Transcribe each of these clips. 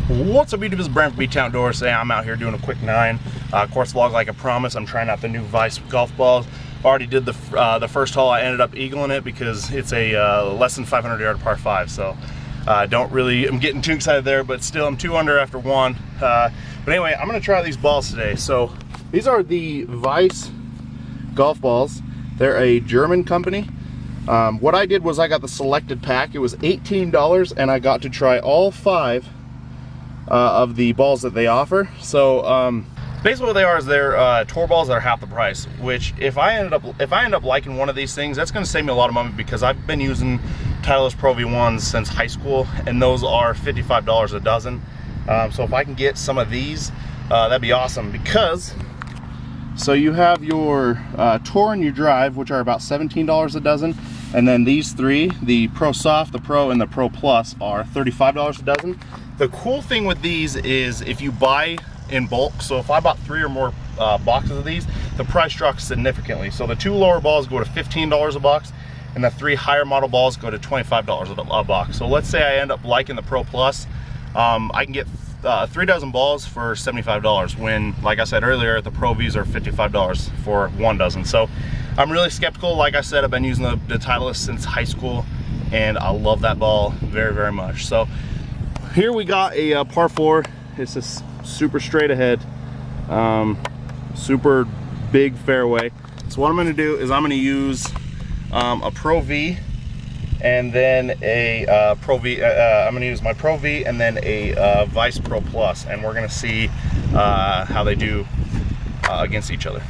What's up YouTube, this is Brent from Beach Outdoors. Today I'm out here doing a quick 9 course vlog like I promised. I'm trying out the new Vice golf balls. Already did the first hole. I ended up eagling it because it's a less than 500 yard par 5. So I'm getting too excited there, but still I'm 2 under after 1. But anyway, I'm gonna try these balls today. So these are the Vice golf balls. They're a German company. What I did was I got the selected pack. It was $18 and I got to try all 5 of the balls that they offer. So basically what they are is they're tour balls that are half the price, which if I end up liking one of these things, that's going to save me a lot of money because I've been using Titleist Pro V1s since high school and those are $55 a dozen. So if I can get some of these, that'd be awesome. Because so you have your Tour and your Drive, which are about $17 a dozen, and then these 3, the Pro Soft, the Pro, and the Pro Plus, are $35 a dozen. The cool thing with these is if you buy in bulk, so if I bought 3 or more boxes of these, the price drops significantly. So the 2 lower balls go to $15 a box, and the 3 higher model balls go to $25 a box. So let's say I end up liking the Pro Plus, I can get 3 dozen balls for $75 when, like I said earlier, the Pro Vs are $55 for 1 dozen. So I'm really skeptical. Like I said, I've been using the Titleist since high school and I love that ball very, very much. So here we got a par 4. It's just super straight ahead, super big fairway. So what I'm going to do is I'm going to use a Pro V and then a Pro V. I'm going to use my Pro V and then a Vice Pro Plus, and we're going to see how they do against each other.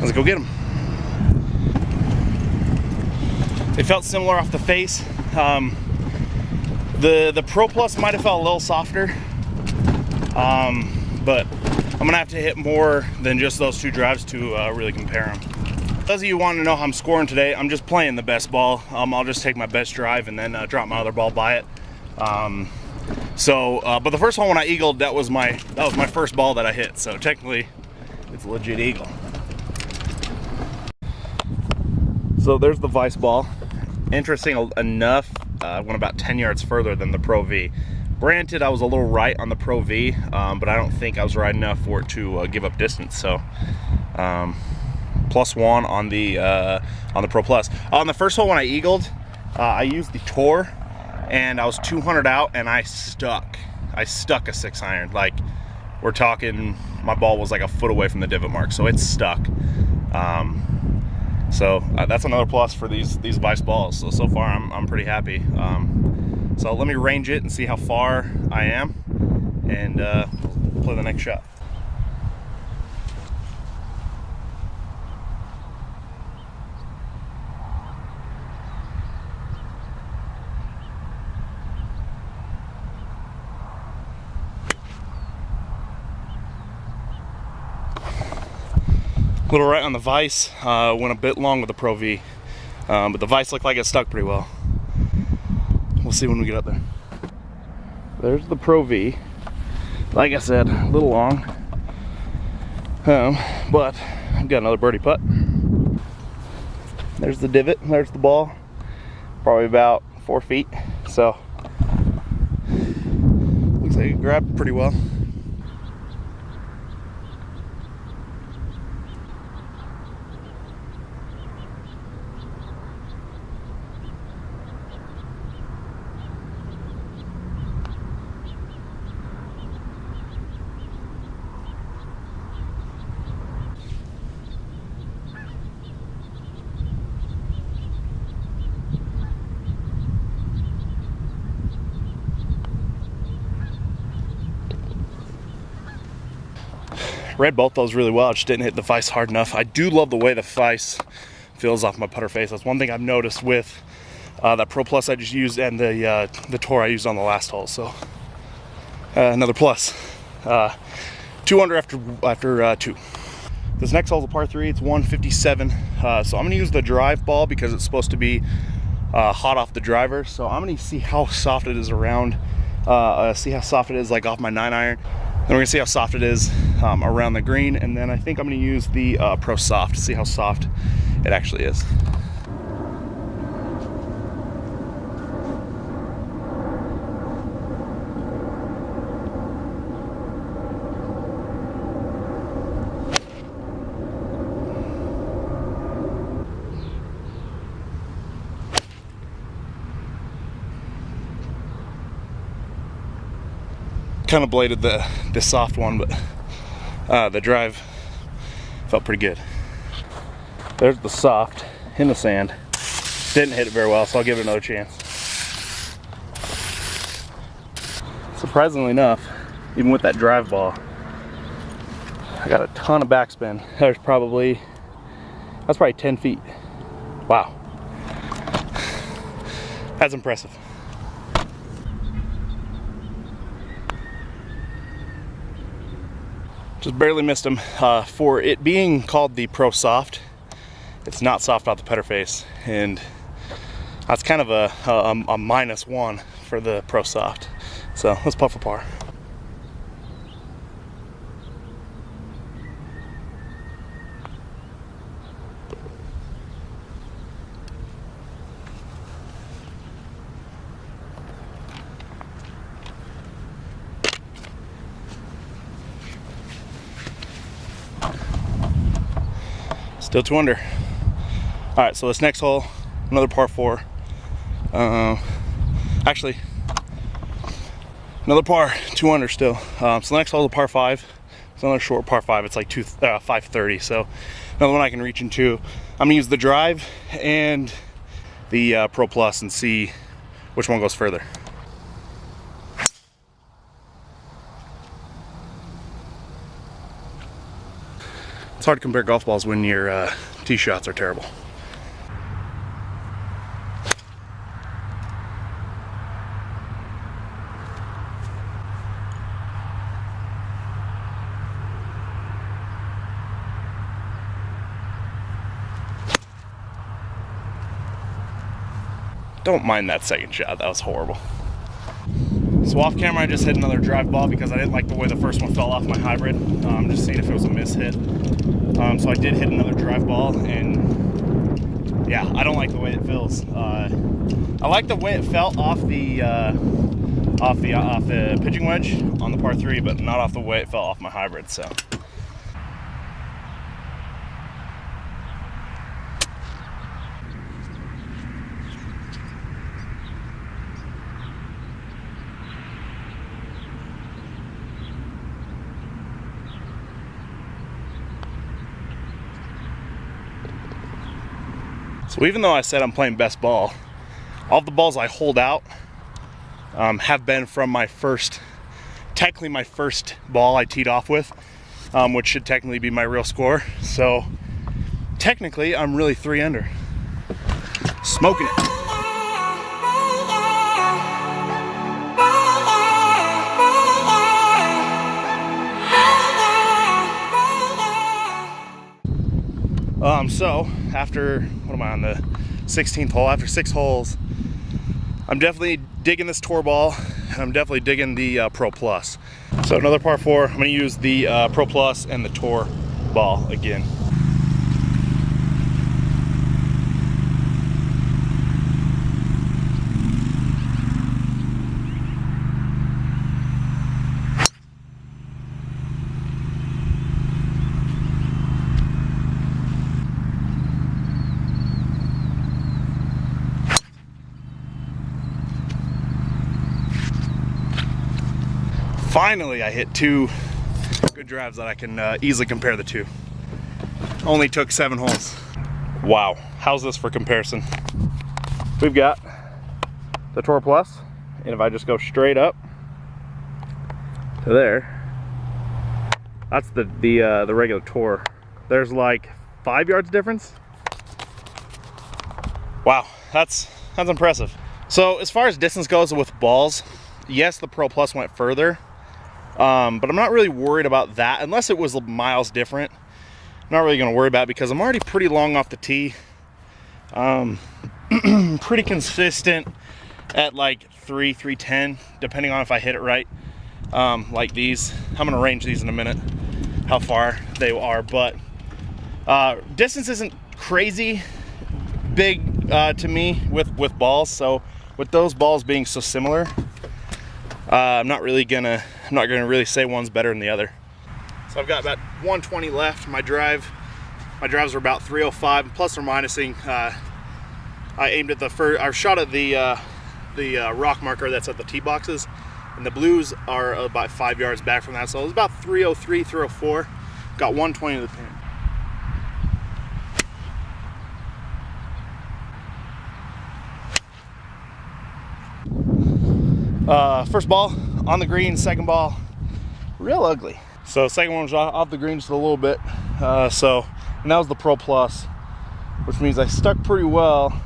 Let's go get them. They felt similar off the face. The Pro Plus might have felt a little softer, but I'm gonna have to hit more than just those 2 drives to really compare them. Those of you want to know how I'm scoring today, I'm just playing the best ball. I'll just take my best drive and then drop my other ball by it. But the first one when I eagled, that was my first ball that I hit. So technically, it's a legit eagle. So there's the Vice ball. Interesting enough, went about 10 yards further than the Pro V. Granted, I was a little right on the Pro V, but I don't think I was right enough for it to give up distance. So +1 on the Pro Plus. On the first hole when I eagled, I used the Tour, and I was 200 out, and I stuck a 6-iron. Like, we're talking, my ball was like a foot away from the divot mark, so it's stuck. So that's another plus for these Vice balls. So far I'm pretty happy. So let me range it and see how far I am, and play the next shot. A little right on the Vice, went a bit long with the Pro V, but the Vice looked like it stuck pretty well. We'll see when we get up there. There's the Pro V. Like I said, a little long, but I've got another birdie putt. There's the divot, there's the ball, probably about 4 feet, so looks like it grabbed pretty well. Read both those really well. I just didn't hit the Vice hard enough. I do love the way the Vice feels off my putter face. That's one thing I've noticed with that Pro Plus I just used and the Tour I used on the last hole. So another plus. 2 under after 2. This next hole is a par 3. It's 157. So I'm going to use the drive ball because it's supposed to be hot off the driver. So I'm going to see how soft it is around. See how soft it is like off my 9-iron. Then we're going to see how soft it is around the green. And then I think I'm going to use the Pro Soft to see how soft it actually is. Kind of bladed the soft one, but the drive felt pretty good. There's the soft in the sand. Didn't hit it very well, so I'll give it another chance. Surprisingly enough, even with that drive ball, I got a ton of backspin. That's probably 10 feet. Wow. That's impressive. Just barely missed him. For it being called the Pro Soft, it's not soft off the putter face, and that's kind of a -1 for the Pro Soft. So let's putt for par. Still 2 under. All right, so this next hole, another par 4. Actually, another par, 2 under still. So the next hole is a par 5. It's another short par 5. It's like 530. So another one I can reach into. I'm gonna use the drive and the Pro Plus and see which one goes further. It's hard to compare golf balls when your tee shots are terrible. Don't mind that second shot, that was horrible. So off camera I just hit another drive ball because I didn't like the way the first one fell off my hybrid. Just seeing if it was a miss hit. So I did hit another drive ball, and yeah, I don't like the way it feels. I like the way it felt off the pitching wedge on the par 3, but not off the way it fell off my hybrid. So. So even though I said I'm playing best ball, all of the balls I hold out have been from my first, technically my first ball I teed off with, which should technically be my real score. So technically I'm really 3 under. Smoking it. So after, what am I on the 16th hole? After 6 holes, I'm definitely digging this tour ball, and I'm definitely digging the Pro Plus. So another par 4, I'm gonna use the Pro Plus and the tour ball again. Finally, I hit 2 good drives that I can easily compare the two. Only took 7 holes. Wow, how's this for comparison? We've got the Tour Plus, and if I just go straight up to there, that's the regular Tour. There's like 5 yards difference. Wow, that's impressive. So as far as distance goes with balls, yes, the Pro Plus went further, But I'm not really worried about that unless it was miles different. I'm not really going to worry about it because I'm already pretty long off the tee. Pretty consistent at like 310, depending on if I hit it right. Like these, I'm going to range these in a minute, how far they are, but distance isn't crazy big to me with balls. So with those balls being so similar, I'm not gonna really say one's better than the other. So I've got about 120 left. My drives are about 305 plus or minusing. I aimed at I shot at the rock marker that's at the tee boxes, and the blues are about 5 yards back from that, so it was about 303, 304. Got 120 to the pin. First ball on the green, second ball real ugly. So second one was off the green just a little bit. And that was the Pro Plus, which means I stuck pretty well.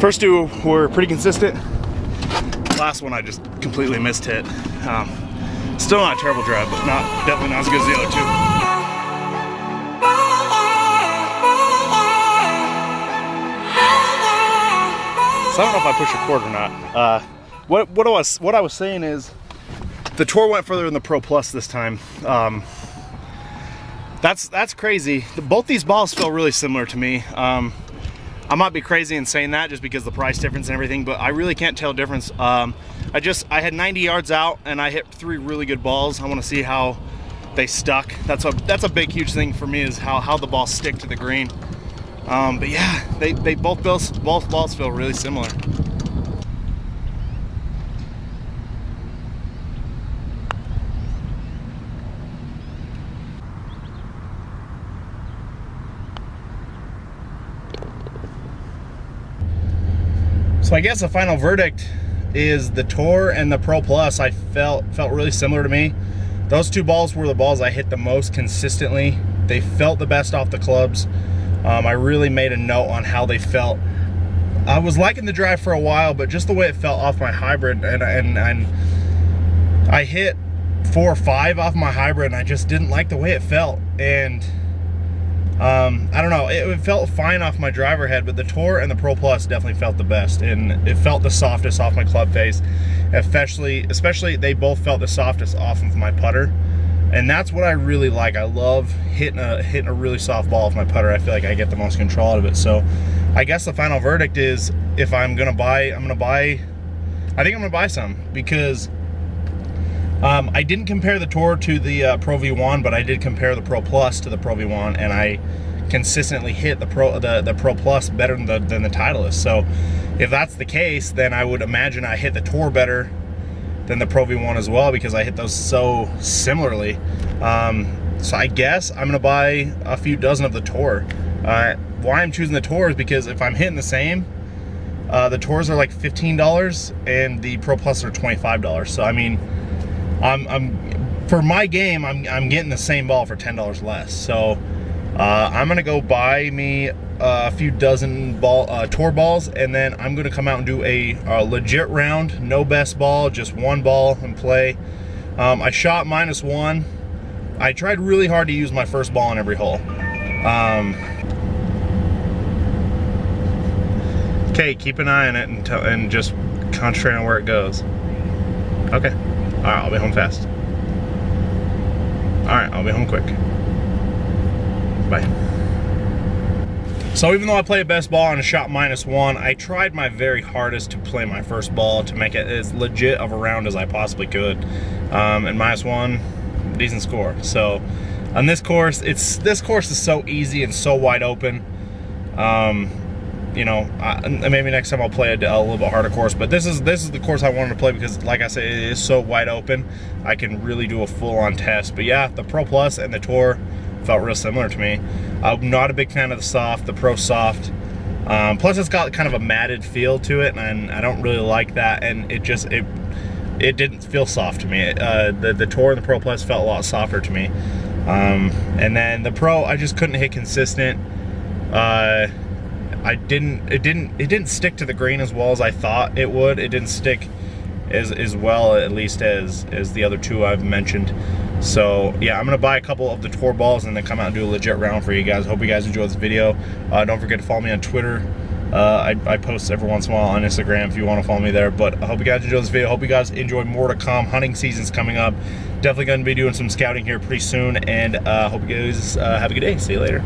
First two were pretty consistent. Last one I just completely missed hit. Still not a terrible drive, but definitely not as good as the other two. So I don't know if I pushed record or not. What I was saying is the tour went further than the Pro Plus this time. That's crazy. Both these balls feel really similar to me. I might be crazy in saying that just because the price difference and everything, but I really can't tell difference. I had 90 yards out and I hit 3 really good balls. I want to see how they stuck. That's a big, huge thing for me, is how the balls stick to the green. But yeah, both balls feel really similar. So I guess the final verdict is the Tour and the Pro Plus I felt really similar to me. Those two balls were the balls I hit the most consistently. They felt the best off the clubs. I really made a note on how they felt. I was liking the drive for a while, but just the way it felt off my hybrid, and I hit 4 or 5 off my hybrid, and I just didn't like the way it felt. And I don't know, it felt fine off my driver head, but the Tour and the Pro Plus definitely felt the best, and it felt the softest off my club face. Especially they both felt the softest off of my putter, and that's what I really like. I love hitting a really soft ball off my putter. I feel like I get the most control out of it. So I guess the final verdict is, if I'm gonna buy, I think I'm gonna buy some, because I didn't compare the Tour to the Pro V1, but I did compare the Pro Plus to the Pro V1, and I consistently hit the Pro Plus better than the Titleist. So if that's the case, then I would imagine I hit the Tour better than the Pro V1 as well, because I hit those so similarly. So I guess I'm gonna buy a few dozen of the Tour. Why I'm choosing the Tour is because if I'm hitting the same, the Tours are like $15 and the Pro Plus are $25. So I mean, for my game, I'm getting the same ball for $10 less. So I'm gonna go buy me a few dozen Tour balls, and then I'm gonna come out and do a legit round, no best ball, just one ball and play. I shot -1. I tried really hard to use my first ball on every hole. Okay, keep an eye on it and just concentrate on where it goes. Okay. All right, I'll be home fast. All right, I'll be home quick. Bye. So even though I played best ball and a shot -1, I tried my very hardest to play my first ball to make it as legit of a round as I possibly could. And -1, decent score. So on this course, this course is so easy and so wide open. you know, maybe next time I'll play a little bit harder course. But this is the course I wanted to play because, like I said, it is so wide open. I can really do a full-on test. But yeah, the Pro Plus and the Tour felt real similar to me. I'm not a big fan of the soft, the Pro Soft. Plus, it's got kind of a matted feel to it, and I don't really like that. And it didn't feel soft to me. The Tour and the Pro Plus felt a lot softer to me. And then the Pro, I just couldn't hit consistent. It didn't stick to the green as well as I thought it would. It didn't stick as well, at least as the other two I've mentioned. So yeah, I'm gonna buy a couple of the Tour balls and then come out and do a legit round for you guys. Hope you guys enjoyed this video. Don't forget to follow me on Twitter. I post every once in a while on Instagram if you want to follow me there. But I hope you guys enjoyed this video. Hope you guys enjoy more to come. Hunting season's coming up. Definitely going to be doing some scouting here pretty soon. And hope you guys have a good day. See you later.